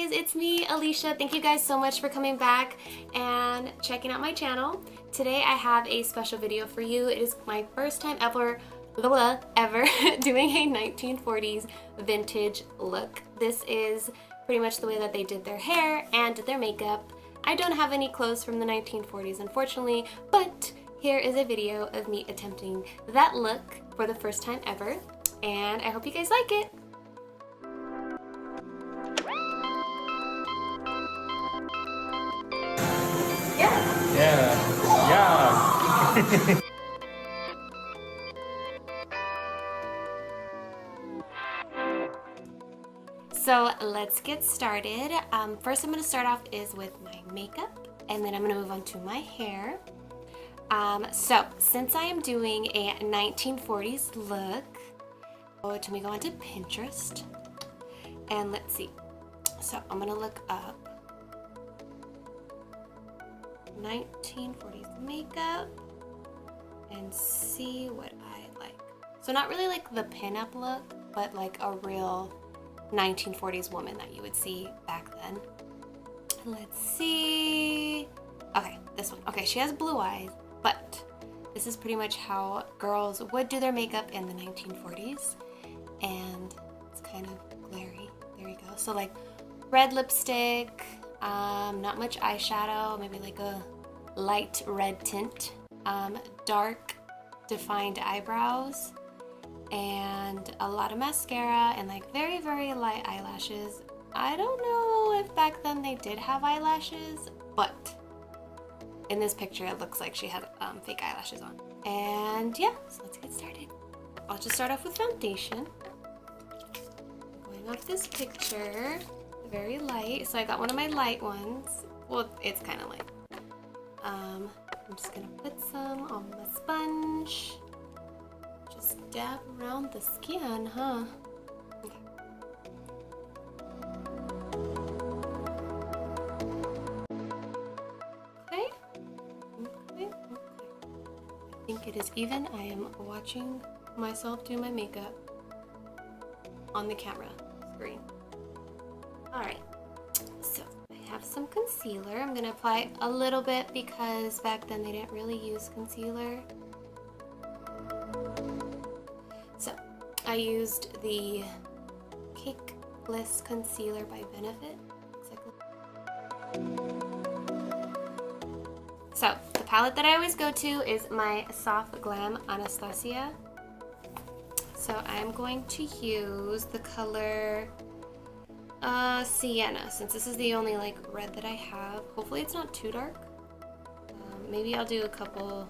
guys, it's me, Alicia. Thank you guys so much for coming back and checking out my channel. Today I have a special video for you. It is my first time ever doing a 1940s vintage look. This is pretty much the way that they did their hair and their makeup. I don't have any clothes from the 1940s, unfortunately, but here is a video of me attempting that look for the first time ever, and I hope you guys like it. Yeah. So let's get started. First I'm going to start off is with my makeup, and then I'm going to move on to my hair. So since I am doing a 1940s look, let me go onto Pinterest and let's see. So I'm going to look up 1940s makeup and see what I like. So not really like the pinup look, but like a real 1940s woman that you would see back then. Let's see. Okay, this one. Okay, she has blue eyes, but this is pretty much how girls would do their makeup in the 1940s, and it's kind of glary. There you go. So like red lipstick, not much eyeshadow, maybe like a light red tint, dark defined eyebrows, and a lot of mascara, and like very, very light eyelashes. I don't know if back then they did have eyelashes, but in this picture it looks like she had fake eyelashes on. And yeah, so let's get started. I'll just start off with foundation. Going off this picture, very light. So I got one of my light ones. Well, it's kind of light. I'm just gonna put some on my sponge. Just dab around the skin, huh? Okay. Okay. Okay. I think it is even. I am watching myself do my makeup on the camera screen. Alright. So I have some concealer. I'm gonna apply a little bit because back then they didn't really use concealer. So I used the Cake Bliss Concealer by Benefit. So the palette that I always go to is my Soft Glam Anastasia. So I'm going to use the color Sienna, since this is the only like red that I have. Hopefully it's not too dark. Maybe I'll do a couple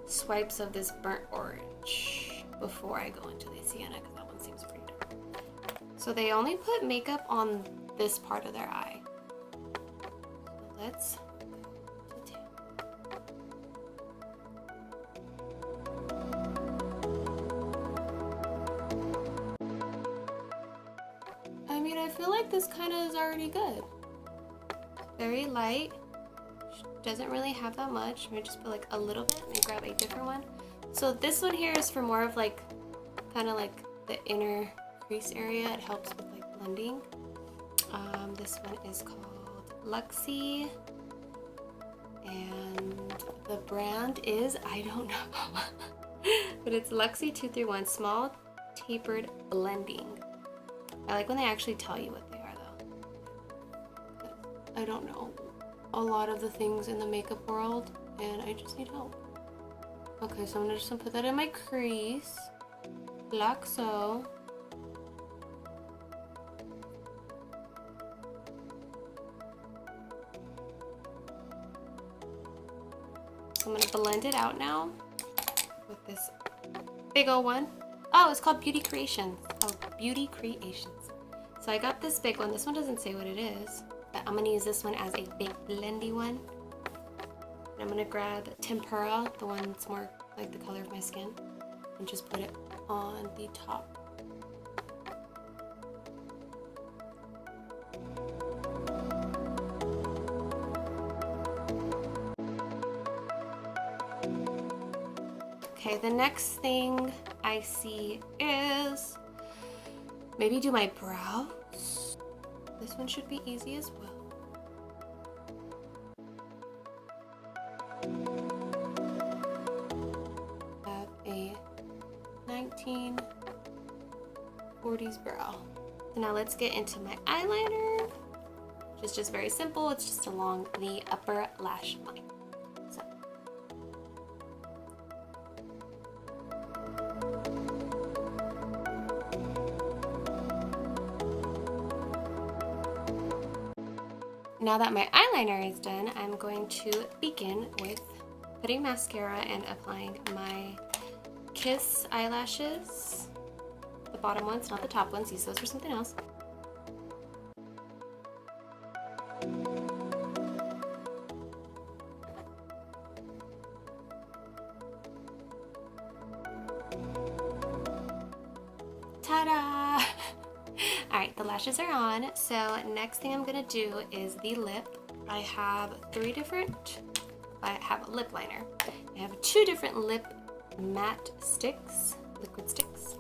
swipes of this burnt orange before I go into the Sienna, because that one seems pretty dark. So they only put makeup on this part of their eye. So let's go to 2. I mean, I feel like this kind of is already good. Very light. Doesn't really have that much. I'm gonna just put like a little bit. Let me grab a different one. So this one here is for more of like, kind of like the inner crease area. It helps with like blending. This one is called Luxie, and the brand is, I don't know, but it's Luxie 231 Small Tapered Blending. I like when they actually tell you what they are though. I don't know a lot of the things in the makeup world, and I just need help. Okay, so I'm just gonna put that in my crease, like so. So I'm gonna blend it out now with this big old one. Oh, it's called Beauty Creations. Oh, Beauty Creations. So I got this big one. This one doesn't say what it is, but I'm gonna use this one as a big blendy one. And I'm gonna grab Tempera, the one that's more like the color of my skin, and just put it on the top. Okay, the next thing I see is maybe do my brows. This one should be easy as well. Have a 1940s brow. So now let's get into my eyeliner, which is just very simple. It's just along the upper lash line. So. Now that my eyeliner is done, I'm going to begin with putting mascara and applying my Kiss eyelashes. The bottom ones, not the top ones. Use those for something else. Ta-da! Alright, the lashes are on. So next thing I'm gonna do is the lip. I have a lip liner. I have 2 different lip matte sticks, liquid sticks.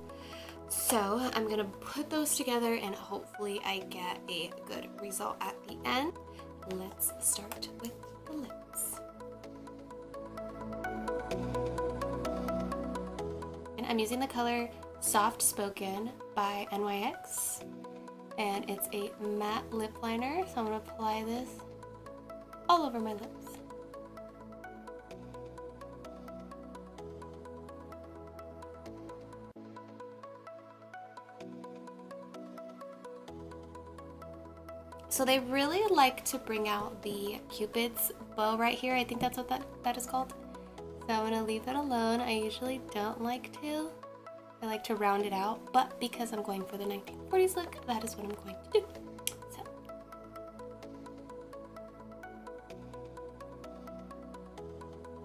So I'm gonna put those together and hopefully I get a good result at the end. Let's start with the lips. And I'm using the color Soft Spoken by NYX. And it's a matte lip liner, so I'm gonna apply this all over my lips. So they really like to bring out the Cupid's bow right here. I think that's what that is called. So I'm gonna leave that alone. I usually don't like to. I like to round it out, but because I'm going for the 1940s look, that is what I'm going to do. So.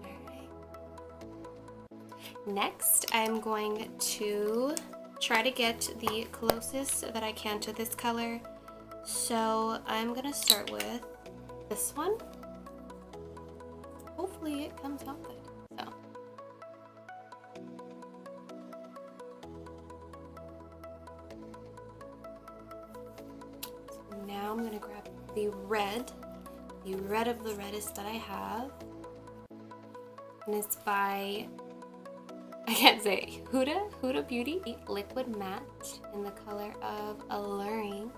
Alright. Next, I'm going to try to get the closest that I can to this color. So I'm gonna start with this one. Hopefully it comes out good. So now I'm gonna grab the red of the reddest that I have. And it's by, I can't say, Huda Beauty Liquid Matte in the color of Alluring.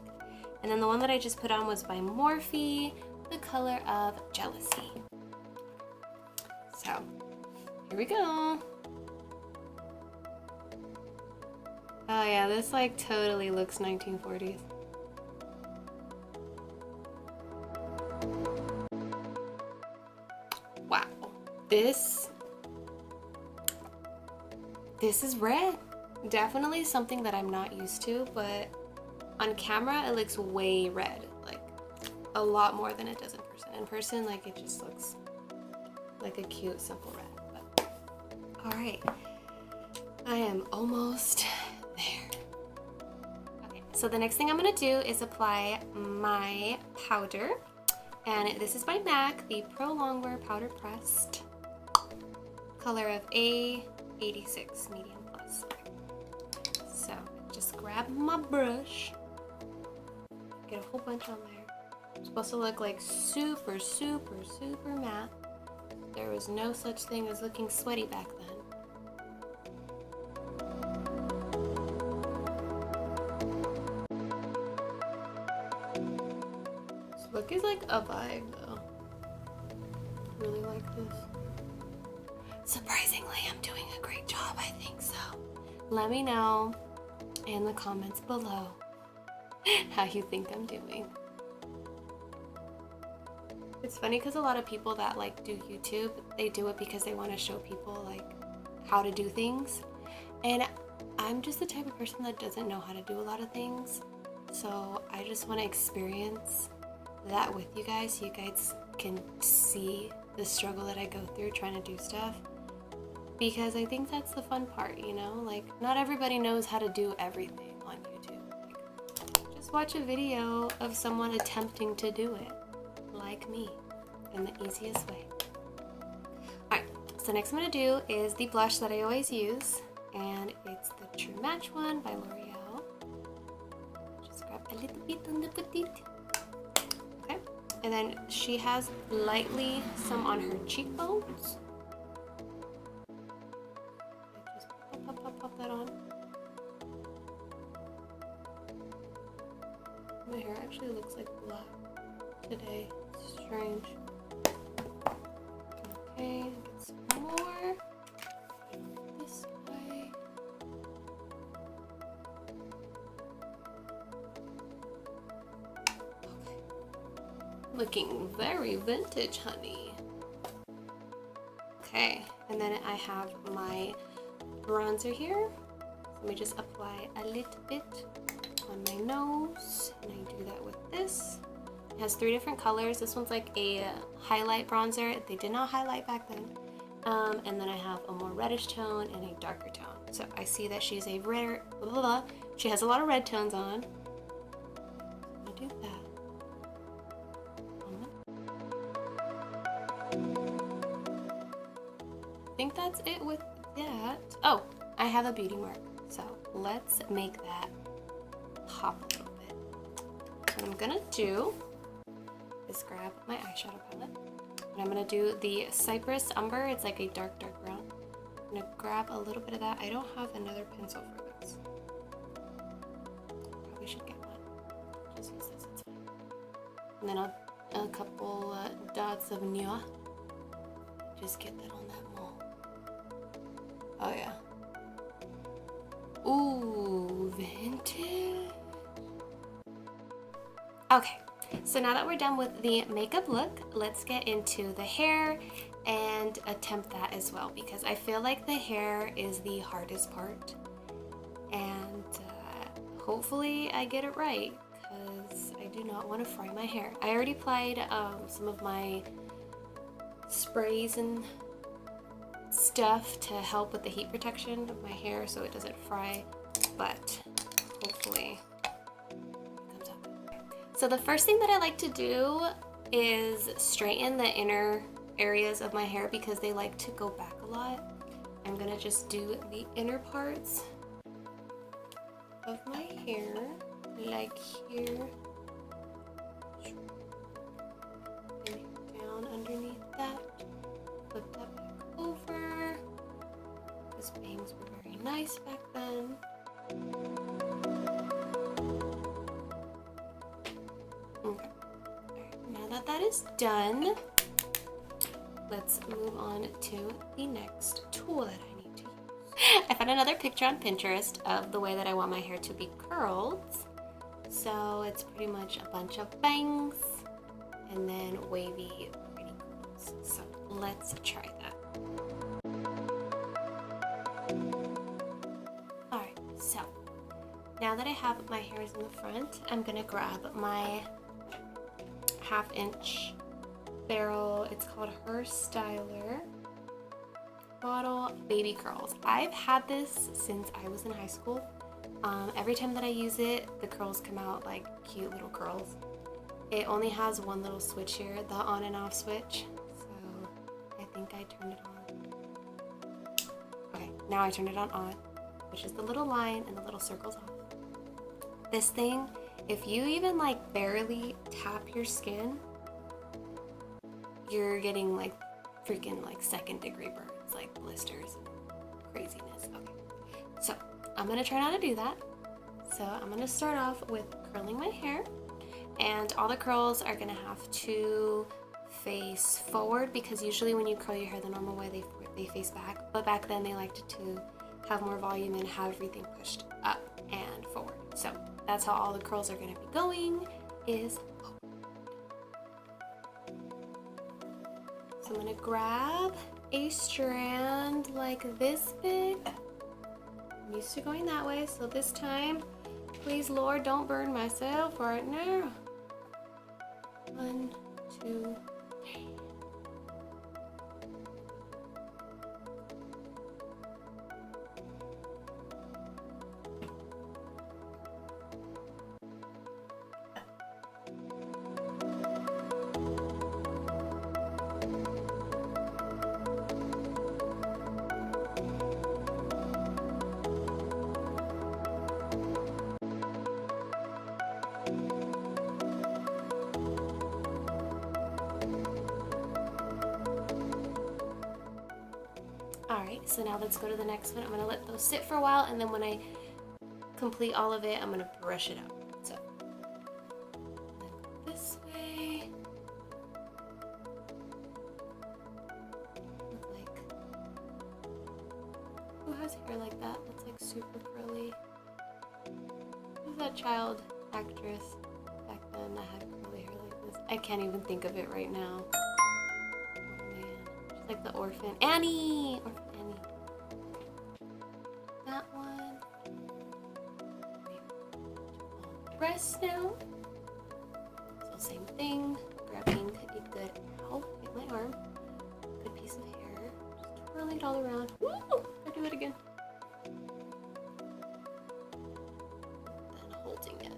And then the one that I just put on was by Morphe, the color of Jealousy. So, here we go. Oh yeah, this like totally looks 1940s. Wow, this is red. Definitely something that I'm not used to, but on camera, it looks way red, like a lot more than it does in person. In person, like it just looks like a cute, simple red. But all right, I am almost there. Okay, so the next thing I'm gonna do is apply my powder, and this is by MAC, the Pro Longwear Powder Pressed, color of A86 Medium Plus. So just grab my brush. Get a whole bunch on there. It's supposed to look like super, super, super matte. There was no such thing as looking sweaty back then. This look is like a vibe though. Really like this. Surprisingly, I'm doing a great job, I think so. Let me know in the comments below how you think I'm doing. It's funny because a lot of people that like do YouTube, they do it because they want to show people like how to do things. And I'm just the type of person that doesn't know how to do a lot of things. So I just want to experience that with you guys so you guys can see the struggle that I go through trying to do stuff. Because I think that's the fun part, you know? Like, not everybody knows how to do everything on YouTube. Like, just watch a video of someone attempting to do it, like me, in the easiest way. Alright, so next I'm going to do is the blush that I always use, and it's the True Match one by L'Oreal. Just grab a little bit on the petite. And then she has lightly some on her cheekbones. Just pop that on. My hair actually looks like black today. It's strange. Okay, get some more. This way. Okay. Looking very vintage, honey. Okay, and then I have my bronzer here. Let me just apply a little bit on my nose, and I do that with this. It has 3 different colors. This one's like a highlight bronzer. They did not highlight back then. And then I have a more reddish tone and a darker tone. So I see that she's a redder, blah, blah, blah. She has a lot of red tones on. I'm gonna do that. I think that's it with that. Oh, I have a beauty mark. So let's make that pop a little bit. What I'm gonna do is grab my eyeshadow palette, and I'm gonna do the Cypress Umber. It's like a dark brown. I'm gonna grab a little bit of that. I don't have another pencil for this. Probably should get one. Just use this, it's fine. And then a couple dots of Nua. Just get that on that mole. Oh yeah. Ooh, vintage. Okay, so now that we're done with the makeup look, let's get into the hair and attempt that as well, because I feel like the hair is the hardest part, and hopefully I get it right, because I do not want to fry my hair. I already applied some of my sprays and stuff to help with the heat protection of my hair so it doesn't fry, but hopefully it comes out. So the first thing that I like to do is straighten the inner areas of my hair because they like to go back a lot. I'm gonna just do the inner parts of my hair, like here, and down underneath that. Flip that back over. These bangs were very nice back then. Okay. Alright, now that that is done, let's move on to the next tool that I need to use. I found another picture on Pinterest of the way that I want my hair to be curled. So it's pretty much a bunch of bangs and then wavy, pretty curls. So let's try that. Alright, so now that I have my hairs in the front, I'm gonna grab my 1/2 inch barrel. It's called Her Styler Model Baby Curls. I've had this since I was in high school. Every time that I use it, the curls come out like cute little curls. It only has one little switch here, the on and off switch. So I think I turned it on. Okay, now I turned it on, which is the little line and the little circles off. This thing, if you even like barely tap your skin, you're getting like freaking like 2nd-degree burns, like blisters and craziness. Okay, so I'm gonna try not to do that. So I'm gonna start off with curling my hair, and all the curls are gonna have to face forward because usually when you curl your hair the normal way, they face back, but back then they liked to have more volume and have everything pushed up and forward. So that's how all the curls are gonna be going, is forward. So I'm gonna grab a strand like this big. I'm used to going that way, so this time, please Lord, don't burn myself right now. 1, 2, 3. Alright, so now let's go to the next one. I'm gonna let those sit for a while, and then when I complete all of it, I'm gonna brush it out. So, this way. Like, who has hair like that? That's like super curly. Who's that child actress back then that had curly hair like this? I can't even think of it right now. Oh man, she's like the orphan Annie. Orphan Annie. That one. Rest now. So same thing. Grabbing a good ow, hit my arm. Good piece of hair. Just twirling it all around. Woo! I do it again. Then holding it.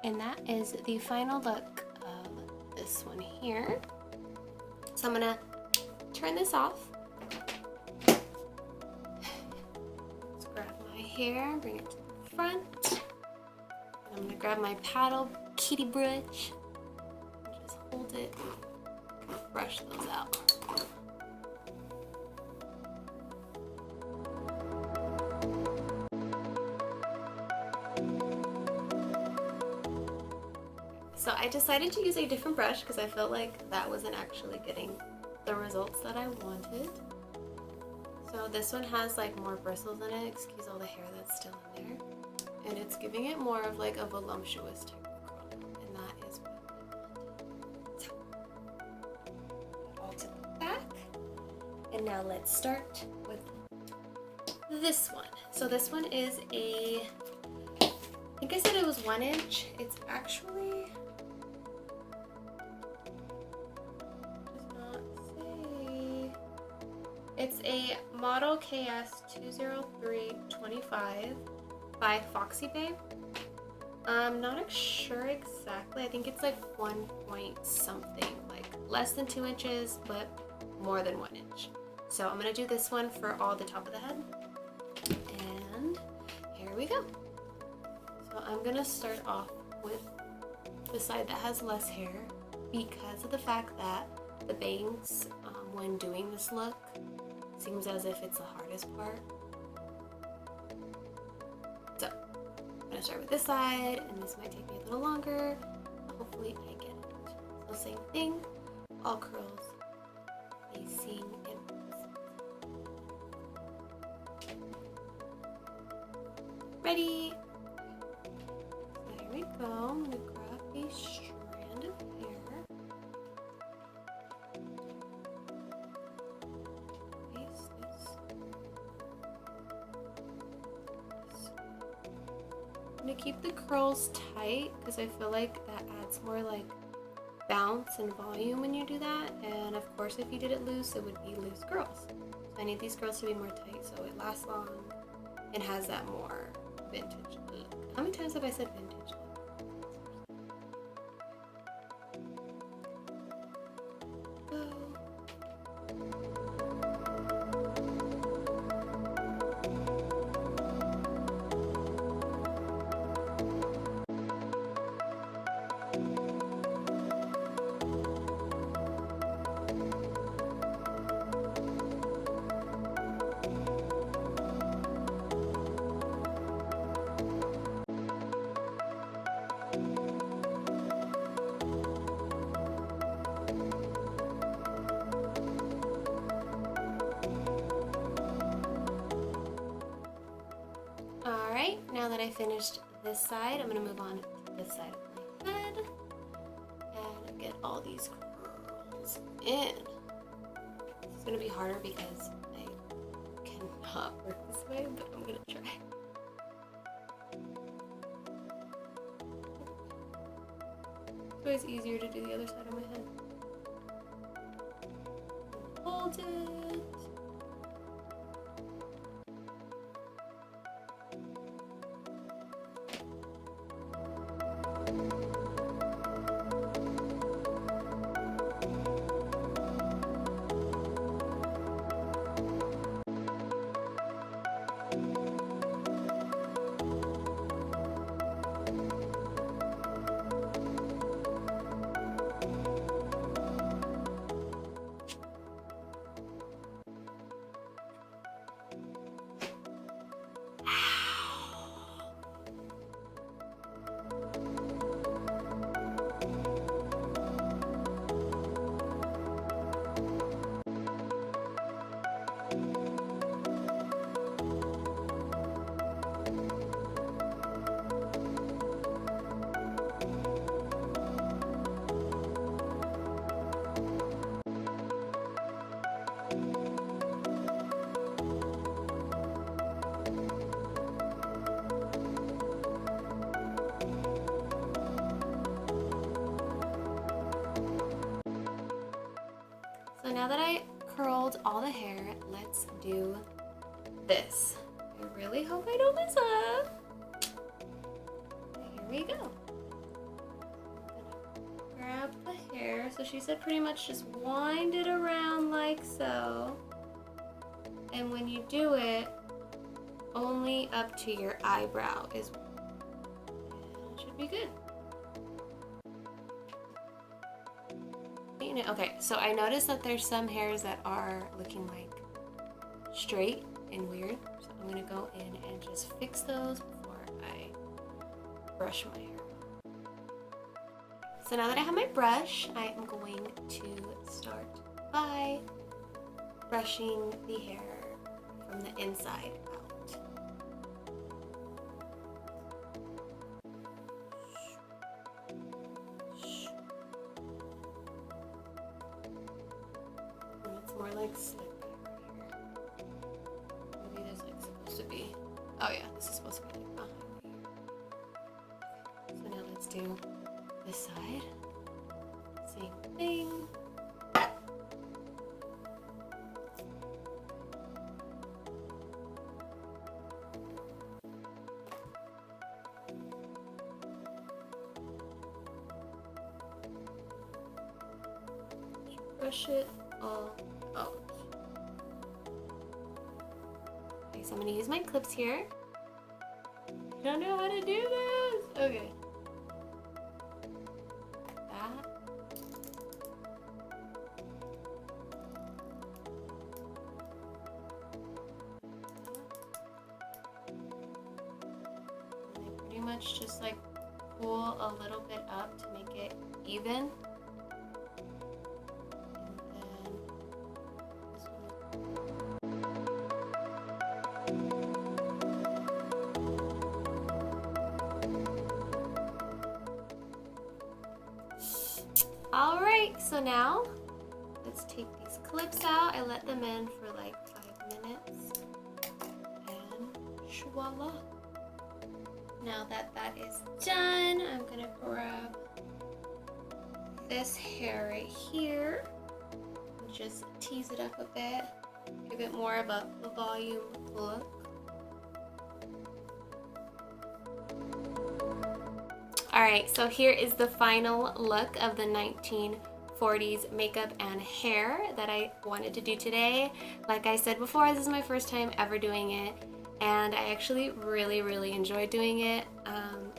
And that is the final look of this one here. So I'm gonna turn this off. Let's grab my hair, bring it to the front. And I'm gonna grab my paddle kitty brush and just hold it and brush those out. So I decided to use a different brush because I felt like that wasn't actually getting the results that I wanted. So this one has like more bristles in it, excuse all the hair that's still in there. And it's giving it more of like a voluptuous type of curl, and that is what we want. So, all to the back. And now let's start with this one. So this one is I think I said it was 1 inch. It's actually, it's a Model KS20325 by FoxyBae. I'm not sure exactly. I think it's like 1 point something, like less than 2 inches, but more than 1 inch. So I'm gonna do this one for all the top of the head. And here we go. So I'm gonna start off with the side that has less hair because of the fact that the bangs, when doing this look, seems as if it's the hardest part. So I'm gonna start with this side, and this might take me a little longer. Hopefully I get it. So same thing, all curls facing inwards. Ready? So here we go. I'm gonna grab a strand of hair. I'm gonna keep the curls tight because I feel like that adds more like bounce and volume when you do that, and of course if you did it loose it would be loose curls. So I need these curls to be more tight so it lasts long and has that more vintage look. How many times have I said vintage look? Alright, now that I finished this side, I'm going to move on to this side of my head and get all these curls in. It's going to be harder because I cannot work this way, but I'm going to try. It's always easier to do the other side of my head. Hold it. So now that I curled all the hair, let's do this. I really hope I don't mess up. Here we go. Grab the hair. So she said pretty much just wind it around like so. And when you do it, only up to your eyebrow is, it should be good. Okay, so I noticed that there's some hairs that are looking like straight and weird. So I'm gonna go in and just fix those before I brush my hair. So now that I have my brush, I am going to start by brushing the hair from the inside out. And it's more like slick hair. Maybe this like supposed to be. Oh yeah, this is supposed to be like behind the ear. So now let's do this side. Same thing. Brush it all out. Okay, so I'm gonna use my clips here. I don't know how to do this. Okay. Like that. And I pretty much just like pull a little bit up to make it even. Alright, so now let's take these clips out. I let them in for like 5 minutes. And voila. Now that that is done, I'm gonna grab this hair right here and just tease it up a bit. Give it more of a volume look. Alright, so here is the final look of the 1940s makeup and hair that I wanted to do today. Like I said before, this is my first time ever doing it, and I actually really enjoyed doing it.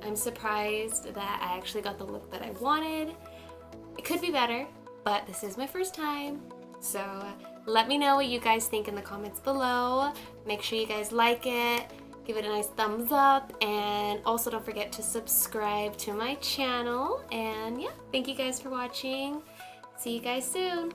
I'm surprised that I actually got the look that I wanted. It could be better, but this is my first time. So let me know what you guys think in the comments below. Make sure you guys like it. Give it a nice thumbs up, and also don't forget to subscribe to my channel. And yeah, thank you guys for watching. See you guys soon.